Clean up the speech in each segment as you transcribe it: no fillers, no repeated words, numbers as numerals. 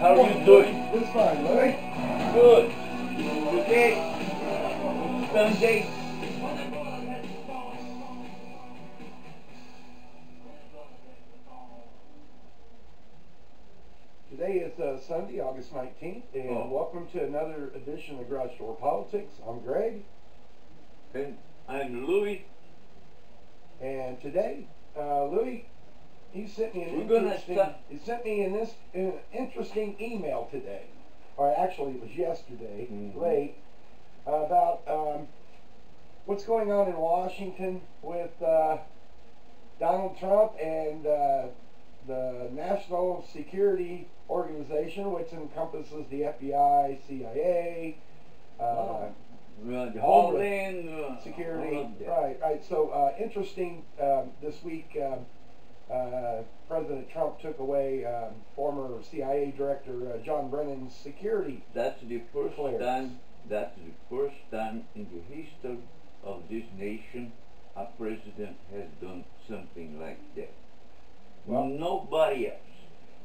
How are you doing? It's fine, Larry. Good. Today, Sunday. Today is Sunday, August 19th, and welcome to another edition of Garage Door Politics. I'm Greg. And I'm Louis. And today, Louis, he sent me an interesting email today, or actually it was yesterday, late, about what's going on in Washington with Donald Trump and the National Security Organization, which encompasses the FBI, CIA, Homeland Security. Right. So interesting. This week, President Trump took away former CIA Director John Brennan's security. That's the first clearance. time. That's the first time in the history of this nation a president has done something like that. Well, nobody else.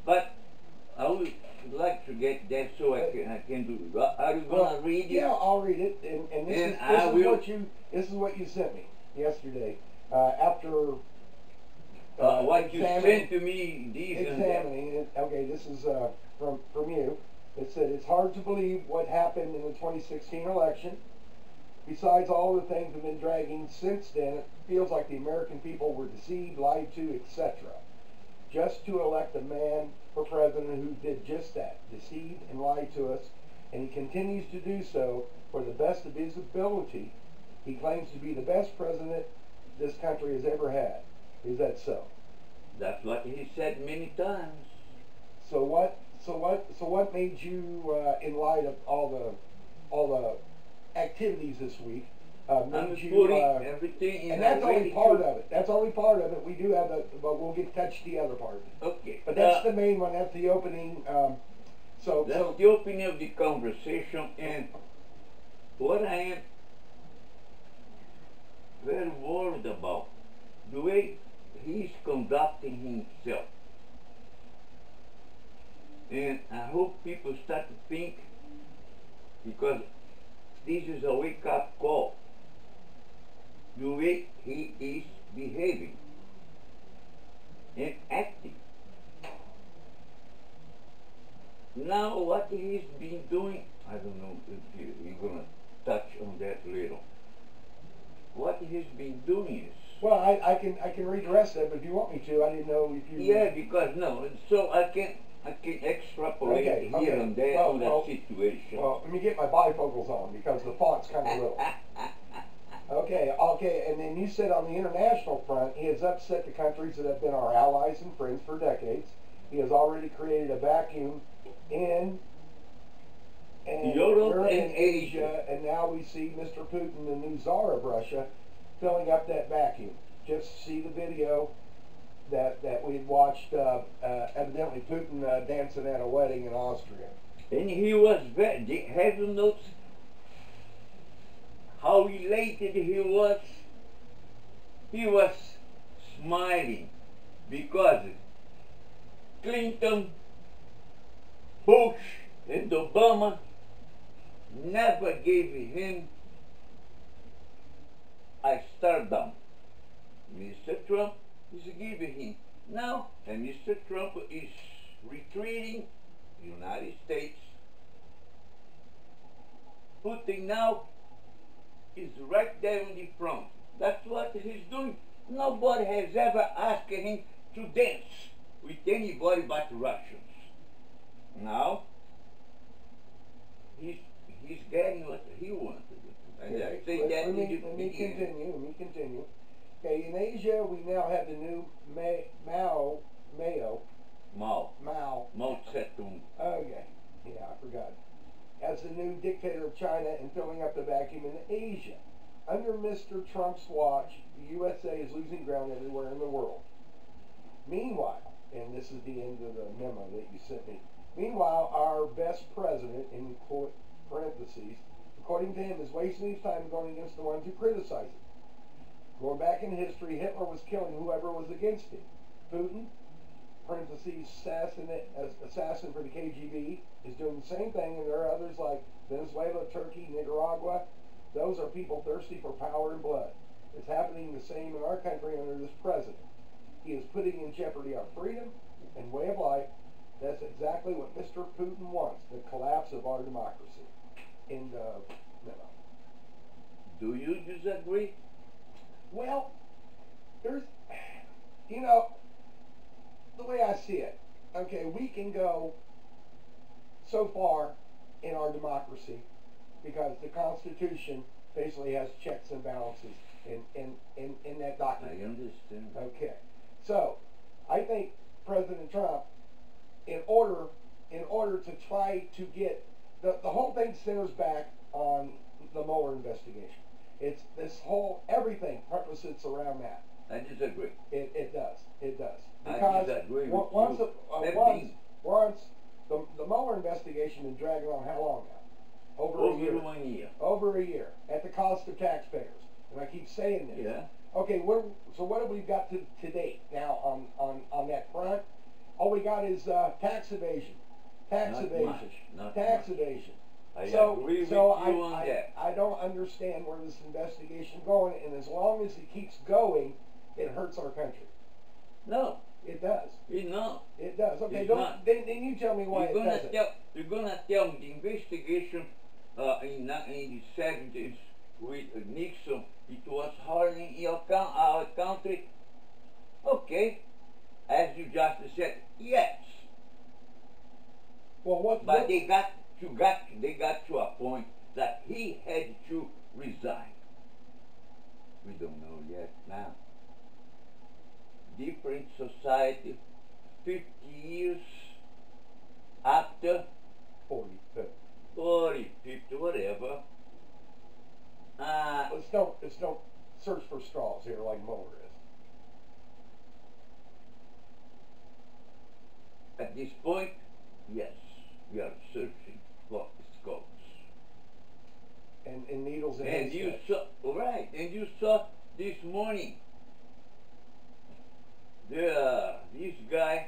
But I would like to get that so I can do it. Are you gonna read it? Yeah, I'll read it. And this is what you sent me yesterday. After what you sent to me, examining it. Okay, this is from you. It said it's hard to believe what happened in the 2016 election. Besides all the things have been dragging since then, it feels like the American people were deceived, lied to, etc. Just to elect a man for president who did just that, deceived and lied to us, and he continues to do so for the best of his ability. He claims to be the best president this country has ever had. Is that so? That's what he said many times. So what made you, in light of all the activities this week, I'm putting everything in. And that's only part of it. That's only part of it. We do have but we'll get touch the other part. Okay. But that's the main one. That's the opening. That's the opening of the conversation, and what I am very worried about the way he's conducting himself. And I hope people start to think, because this is a wake-up call, the way he is behaving and acting. Now what he's been doing, I don't know if you're going to touch on that later. What he's been doing is... Well, I can read the rest of it, but if you want me to, I didn't know if you... Yeah, because so I can extrapolate here and there on that situation. Well, let me get my bifocals on because the font's kind of little. Okay, and then you said on the international front, he has upset the countries that have been our allies and friends for decades. He has already created a vacuum in Europe and Asia, and now we see Mr. Putin, the new Tsar of Russia, filling up that vacuum. Just see the video that we had watched, evidently Putin dancing at a wedding in Austria. And he was very, have you noticed how elated he was? He was smiling because Clinton, Bush, and Obama never gave him a stardom. Mr. Trump is giving him now, and Mr. Trump is retreating the United States. Putin now is right there in the front. That's what he's doing. Nobody has ever asked him to dance with anybody but Russians. Now he's getting what he wanted. And I think that let me continue. Okay, in Asia we now have the new Mao Zedong. Okay, yeah, I forgot. As the new dictator of China and filling up the vacuum in Asia. Under Mr. Trump's watch, the USA is losing ground everywhere in the world. Meanwhile, and this is the end of the memo that you sent me. Meanwhile, our best president, in parentheses, according to him, is wasting his time going against the ones who criticize him. Going back in history, Hitler was killing whoever was against him. Putin, parentheses, assassin for the KGB, is doing the same thing, and there are others like Venezuela, Turkey, Nicaragua. Those are people thirsty for power and blood. It's happening the same in our country under this president. He is putting in jeopardy our freedom and way of life. That's exactly what Mr. Putin wants, the collapse of our democracy. And, no. Do you disagree? Well, there's, you know, the way I see it, okay, we can go so far in our democracy because the Constitution basically has checks and balances in that document. I understand. Okay. So, I think President Trump, in order to try to get, the whole thing centers back on the Mueller investigation. It's this whole, everything purposes around that. I disagree. It does. I disagree with once you. once the Mueller investigation been dragging on how long now? Over a year. 1 year. Over a year, at the cost of taxpayers. And I keep saying this. Yeah. Okay, so what have we got to date now on that front? All we got is tax evasion. Not much. Evasion. I agree with you on that. I don't understand where this investigation going, and as long as it keeps going, it hurts our country. No. It does. No. It does. Okay, then you tell me why it doesn't. You're gonna tell me the investigation in the 70s with Nixon, it was harming our country. Okay, as you just said, yes. Well, but they got to a point that he had to resign. We don't know yet now. Different society, 50 years after, 40, 50, whatever. Let's don't search for straws here like Mueller is. At this point, yes, we are searching for scopes. And needles and you saw, right, and you saw this morning this guy,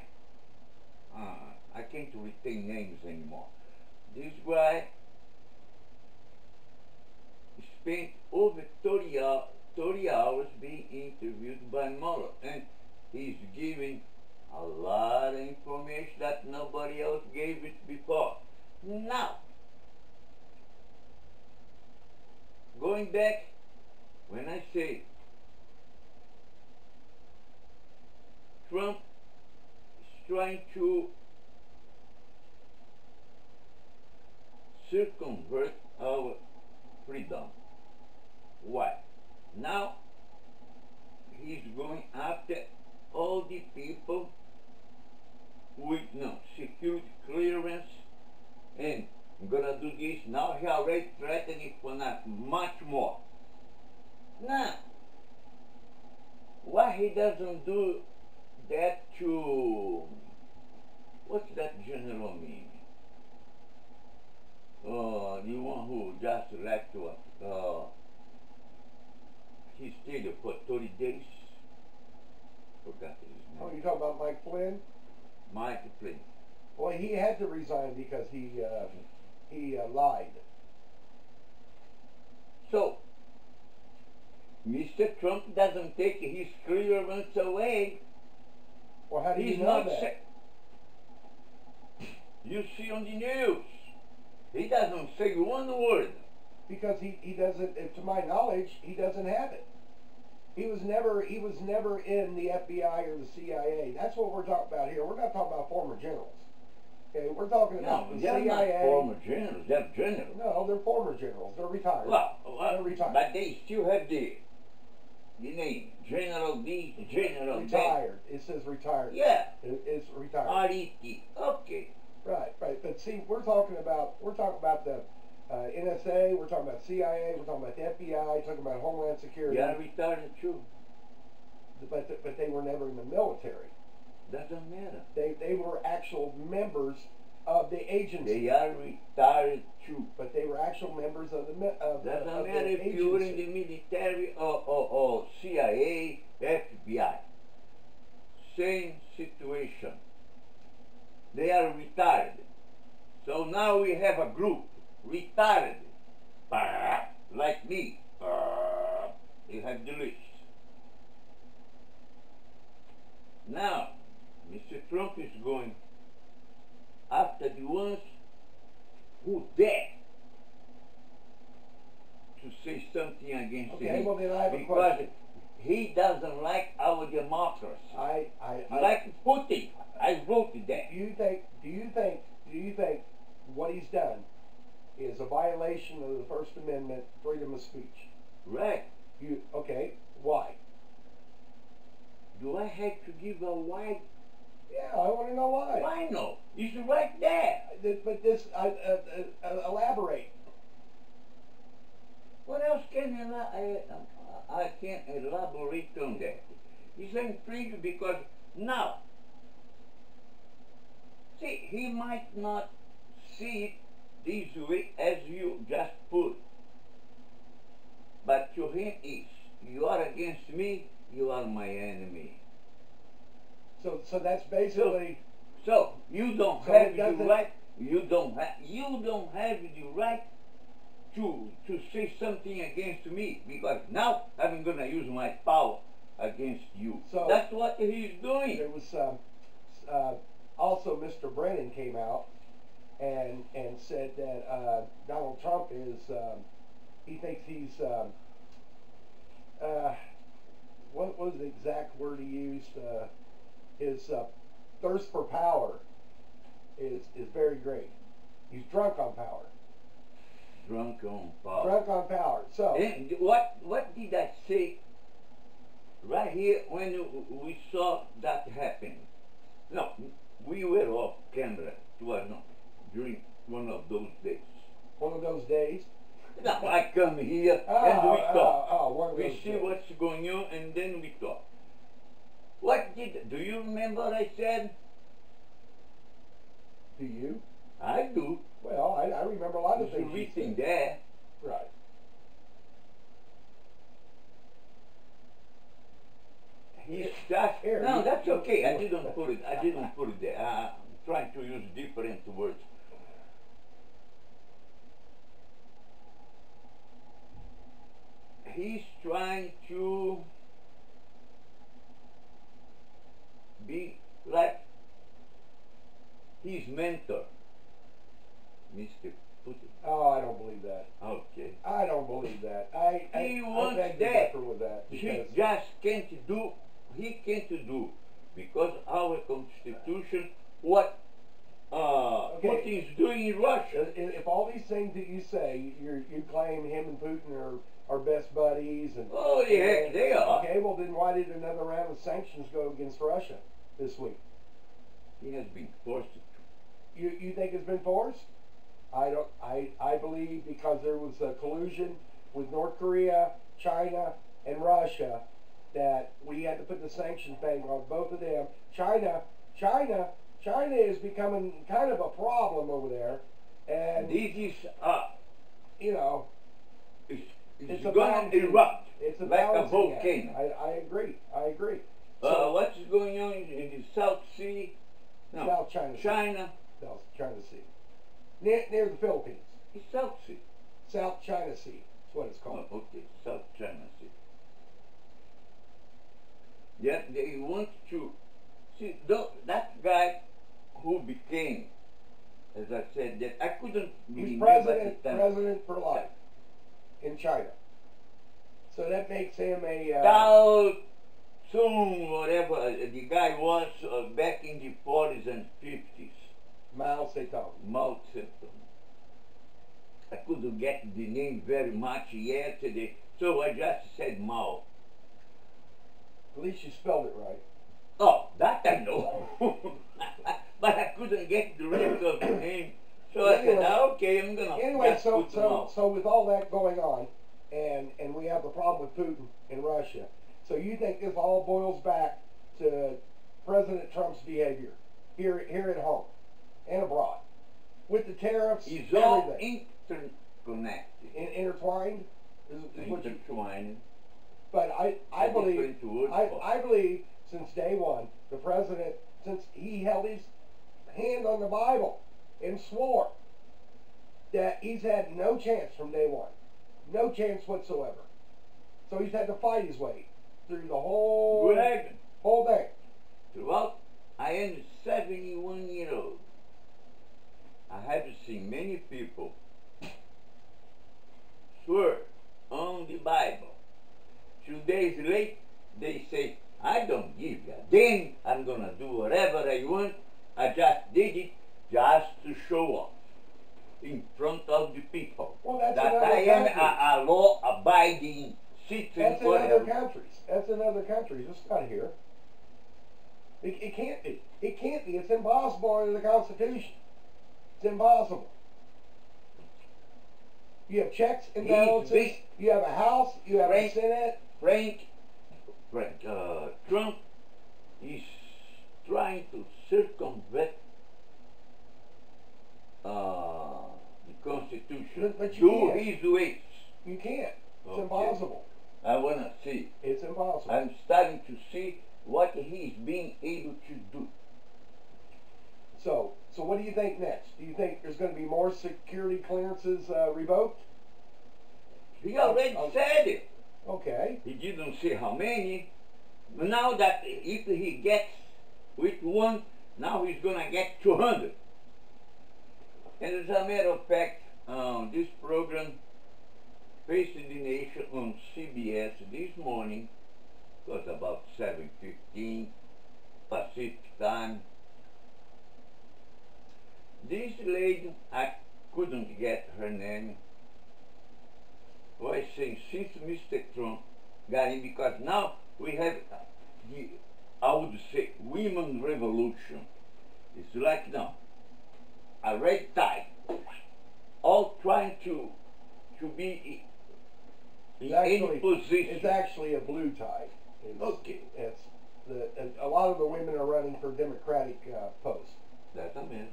I can't retain names anymore. This guy spent over 30 hours being interviewed by Mueller, and he's giving a lot of information that nobody else gave it before. Now, going back, when I say Trump is trying to circumvent our freedom. Why? Now he's going after all the people with no security clearance, and I'm gonna do this. Now he already threatening for not much more. Now, why he doesn't do that to, what's that general mean? The one who just left to he stayed there for 30 days. Forgot his name. Oh, you talking about Mike Flynn? Mike Flynn. Well, he had to resign because he lied. So, Mr. Trump doesn't take his clearance away. Well, how do you He's know not that? You see on the news, he doesn't say one word. Because he doesn't, to my knowledge, he doesn't have it. He was never in the FBI or the CIA. That's what we're talking about here. We're not talking about former generals. Okay, we're talking about the CIA. Not former generals, they're generals. No, they're former generals. They're retired. Well, they're retired. But they still have the name, General D, General D. Retired. It says retired. Yeah. It's retired. R-E-T. Okay. Right. But see, we're talking about the NSA. We're talking about CIA. We're talking about the FBI. Talking about Homeland Security. Yeah, retired too. But they were never in the military. Doesn't matter. They were actual members of the agency. They are retired too. But they were actual members of the Doesn't of matter the if agency. you were in the military or CIA, FBI. Same situation. they are retired. So now we have a group, retired, like me. You have the list. Now, Mr. Trump is going after the ones who dare to say something against him. Well, then I have a because question. he doesn't like our democracy. Like Putin. I wrote that. Do you think what he's done is a violation of the First Amendment, freedom of speech? Right. Why? Do I have to give a why? Yeah, I want to know why. Why no? It's right there. But this, elaborate. What else can I can elaborate on that? He's intrigued because now, see, he might not see it this way as you just put. But to him is, you are against me, you are my enemy. So that's basically. So you don't have the right. You don't have the right to say something against me, because now I'm gonna use my power against you. So that's what he's doing. There was also Mr. Brennan came out and said that Donald Trump is he thinks he's what was the exact word he used? His thirst for power is very great. He's drunk on power. Drunk on power. Drunk on power. So and what did I say right here when we saw that happen? No, we were off camera. It was not during one of those days. One of those days. No, I come here and we talk. We see what's going on and then we talk. Do you remember what I said? Do you? I do. Well, I remember a lot of things. Written there. Right. He's just here. No, that's okay. I didn't put it there. I'm trying to use different words. He's trying to be like his mentor, Mr. Putin. Oh, I don't believe that. Okay. I don't believe that. He wants I beg to that. differ with that. He just can't do. He can't do because our Constitution, what Putin's doing in Russia. If all these things that you say, you claim him and Putin are best buddies, and oh, the heck they are. Okay, well then why did another round of sanctions go against Russia this week? He has been forced to. You think it's been forced? I believe because there was a collusion with North Korea, China, and Russia that we had to put the sanctions thing on both of them. China is becoming kind of a problem over there, and this is it's going to erupt. It's like a volcano. I agree. So, what's going on in the South Sea? No, South China South China Sea. Near the Philippines. It's South Sea. South China Sea. That's what it's called. Oh, okay, South China Sea. Yeah, they want to see that guy who became, as I said, that I couldn't He's remember president for life in China. So that makes him a Tao Tsung, whatever the guy was back in the 40s and 50s. Mao Zedong. Mao Zedong. I couldn't get the name very much yesterday, so I just said Mao. At least you spelled it right. Oh, that I know. But I couldn't get the rest of the name, so I said, okay, I'm gonna. Anyway, so with all that going on, and we have the problem with Putin in Russia. So you think this all boils back to President Trump's behavior here at home and abroad, with the tariffs, it's everything. all interconnected. Intertwined. Intertwined. But I believe since day one, the president, since he held his hand on the Bible and swore that he's had no chance from day one. No chance whatsoever. So he's had to fight his way through the whole thing. Throughout, I am 71 years old. I have seen many people swear on the Bible. 2 days later, they say, I don't give a damn. I'm going to do whatever I want. I just did it just to show off in front of the people. Well, that's that I am a law-abiding citizen. That's in other countries. That's in other countries. It's not here. It can't be. It can't be. It's impossible under the Constitution. It's impossible. You have checks and balances. You have a House. You have a Senate. Trump is trying to circumvent the Constitution. But you can't. His ways. You can't. It's impossible. I want to see. It's impossible. I'm starting to see what he's being able to do. So what do you think next? Do you think there's going to be more security clearances revoked? He already said it. Okay. He didn't say how many. But now that if he gets with one, now he's going to get 200. And as a matter of fact, this program, Facing the Nation on CBS this morning, it was about 7:15 Pacific time. This lady, I couldn't get her name, was saying since Mr. Trump got in, because now we have the, I would say, women revolution. It's like now, a red tie, all trying to be in any position. It's actually a blue tie. Okay. It's a lot of the women are running for Democratic posts. That's a man.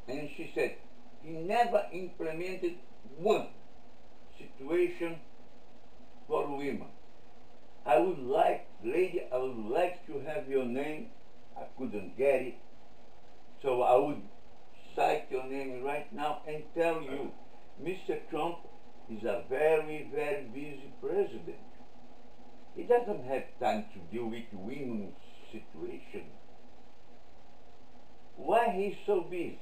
And she said he never implemented one situation for women. I would like, lady, I would like to have your name. I couldn't get it, so I would cite your name right now and tell you, Mr. Trump is a very, very busy president. He doesn't have time to deal with women's situation. Why he's so busy?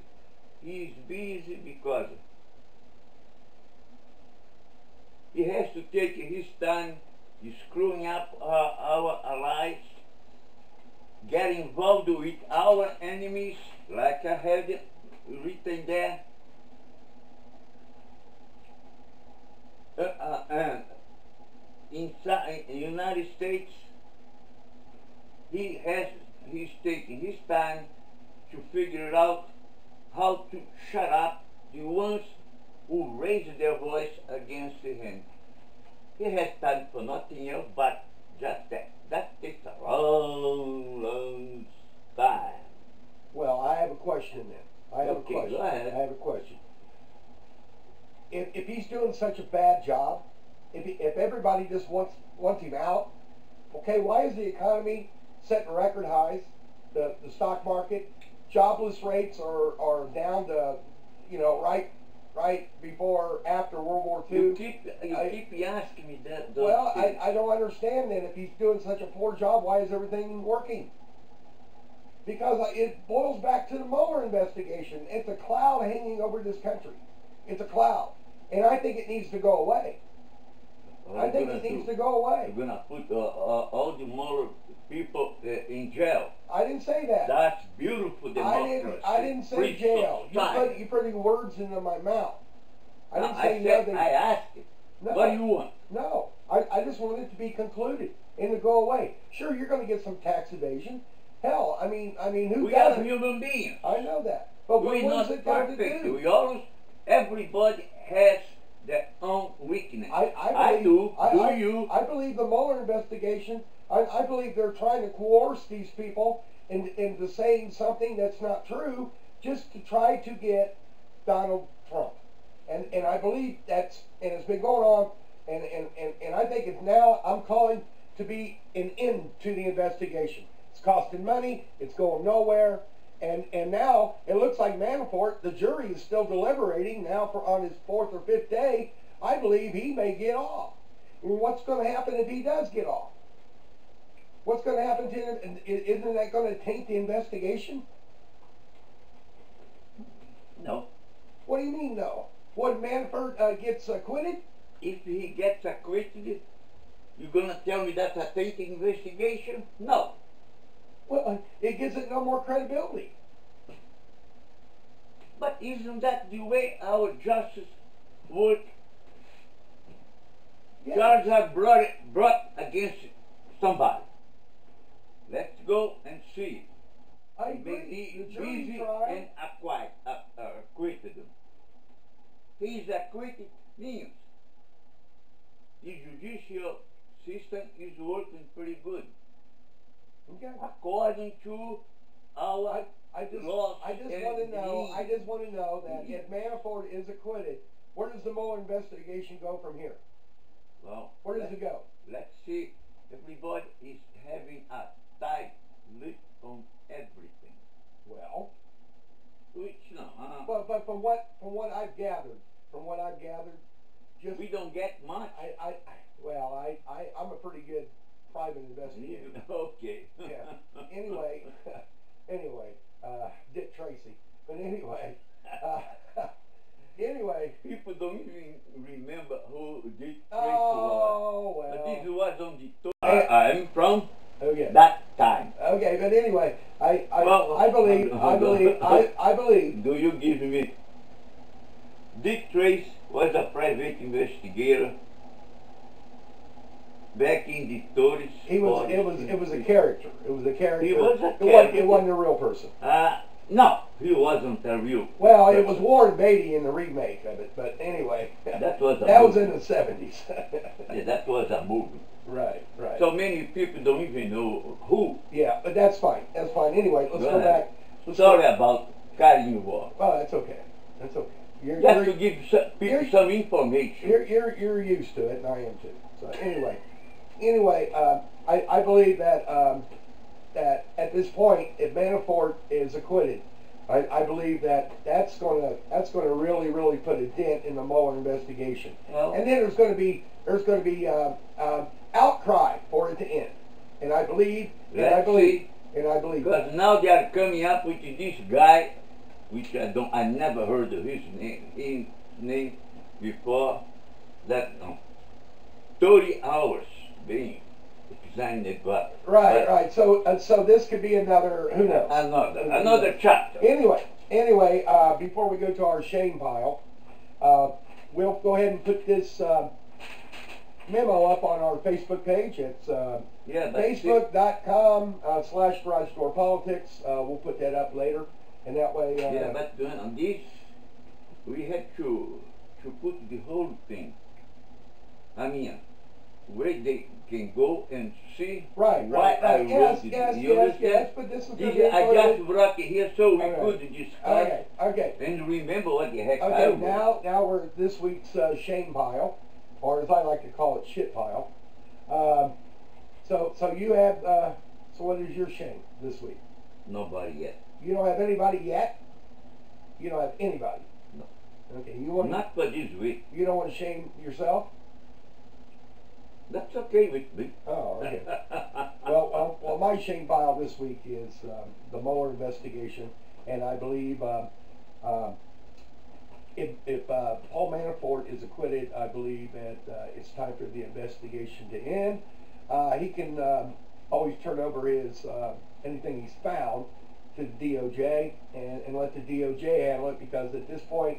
He's busy because he has to take his time screwing up our allies, get involved with our enemies, like I have written there. And in the United States, he's taking his time to figure out how to shut up the ones who raise their voice against him. He has time for nothing else but just that. That takes a long, long time. Well, I have a question then. I have a question. Go ahead. I have a question. If he's doing such a bad job, if everybody just wants him out, okay, why is the economy setting record highs? The stock market, jobless rates are down to, right before, after World War II. You keep asking me that. Well, I don't understand then. If he's doing such a poor job, why is everything working? Because it boils back to the Mueller investigation. It's a cloud hanging over this country. It's a cloud. And I think it needs to go away. I think it needs to go away. We're going to put all the Mueller people in jail. I didn't say that. That's beautiful democracy. I didn't say jail. You're putting words into my mouth. I didn't say nothing. I asked you. No, what do you want? No. I just want it to be concluded and to go away. Sure, you're going to get some tax evasion. Hell, I mean, who we doesn't? are human beings. I know that. But we're what not is it got to perfect. do? Everybody has their own weakness. I do. I believe the Mueller investigation, I believe they're trying to coerce these people into saying something that's not true just to try to get Donald Trump. And I believe and it's been going on, and I think it's now, I'm calling to be an end to the investigation. It's costing money. It's going nowhere. And now it looks like Manafort, the jury is still deliberating now on his 4th or 5th day. I believe he may get off. And what's going to happen if he does get off? What's going to happen to him? Isn't that going to taint the investigation? No. What do you mean, no? What, Manafort gets acquitted? If he gets acquitted, you're going to tell me that's a tainted investigation? No. Well, it gives it no more credibility. But isn't that the way our justice work? Yeah. Charges are brought against somebody. Let's go and see. I agree. Maybe The jury busy trial. and acquitted him. He's acquitted means the judicial system is working pretty good. Okay. According to our laws. I just want to know that if Manafort is acquitted, where does the Mueller investigation go from here? Well, Where does it go? Let's see. Everybody is having a tight lip on everything. Well, Which no. but from what I've gathered, just We don't get much. I'm a pretty good private investigator. Okay. Yeah. Anyway, Dick Tracy. But anyway, People don't even remember who Dick Tracy oh was. But well. this was on the top. I'm from Okay. that time. Okay, but anyway, I Well, believe. Do you give me? Dick Tracy was a private investigator back in the 30s. It was a character. It was a character. He was a It character. wasn't a real person. No, he wasn't a real. Well, person. it was Warren Beatty in the remake of it, but anyway, That was a that was movie. in the 70s. Yeah, that was a movie. Right. So many people don't even know who. Yeah, but that's fine. That's fine. Anyway, let's go back. Sorry about carrying you off. Well, that's okay. That's okay. Just to give people some information. You're used to it, and I am too. So anyway, I believe that that at this point, if Manafort is acquitted, I believe that's going to really put a dent in the Mueller investigation. Well, And then there's going to be outcry for it to end. And I believe. Because now they are coming up with this guy, which I never heard of his name before. That 30 hours being examined. Right. So this could be another. Who knows? Another chapter. Anyway, before we go to our shame pile, we'll go ahead and put this memo up on our Facebook page. It's facebook.com/GarageDoorPolitics. We'll put that up later, and that way. But on this, we had to put the whole thing. I mean, where they can go and see Right. Yes. But this is I just brought it here so we could discuss Okay. and remember what the heck I Okay. was. Now we're at this week's shame pile, or as I like to call it, shit pile. So you have. So what is your shame this week? Nobody yet. You don't have anybody yet. You don't have anybody. No. Okay. You want Not for this week. You don't want to shame yourself. That's okay with me. Oh, okay. well, my shame pile this week is the Mueller investigation, and I believe if Paul Manafort is acquitted, I believe that it's time for the investigation to end. He can always turn over his anything he's found to the DOJ and let the DOJ handle it, because at this point,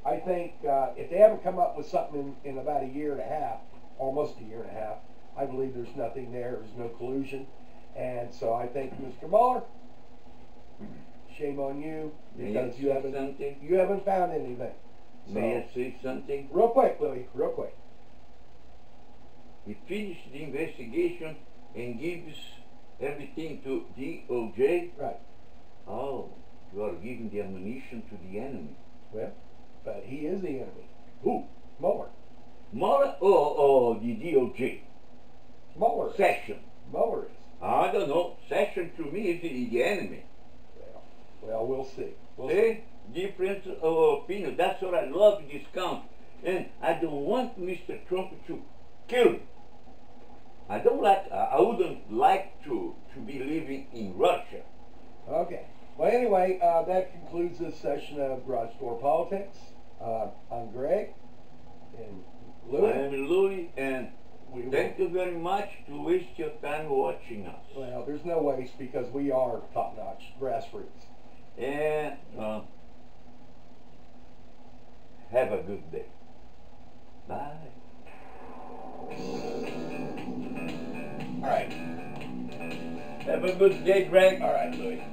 I think if they haven't come up with something in about a year and a half, almost a year and a half, I believe there's nothing there. There's no collusion. And so I think, Mr. Mueller, shame on you, because you haven't found anything. So, May I say something? real quick, Louis, real quick. He finished the investigation and gives everything to DOJ. Right. Oh, you are giving the ammunition to the enemy. Well, but he is the enemy. Who? Mueller. Mueller or the DOJ? Mueller. Section. Mueller is. I don't know. Session to me is the enemy. Well, we'll see. We'll See? Difference of opinion. That's what I love in this country. And I don't want Mr. Trump to kill me. I wouldn't like to be living in Russia. Okay. Well, anyway, that concludes this session of Garage Door Politics. I'm Greg and Louis. I am Louis, and thank you very much to waste your time watching us. Well, there's no waste because we are top-notch grassroots. And have a good day. Bye. All right. Have a good day, Greg. All right, Louis.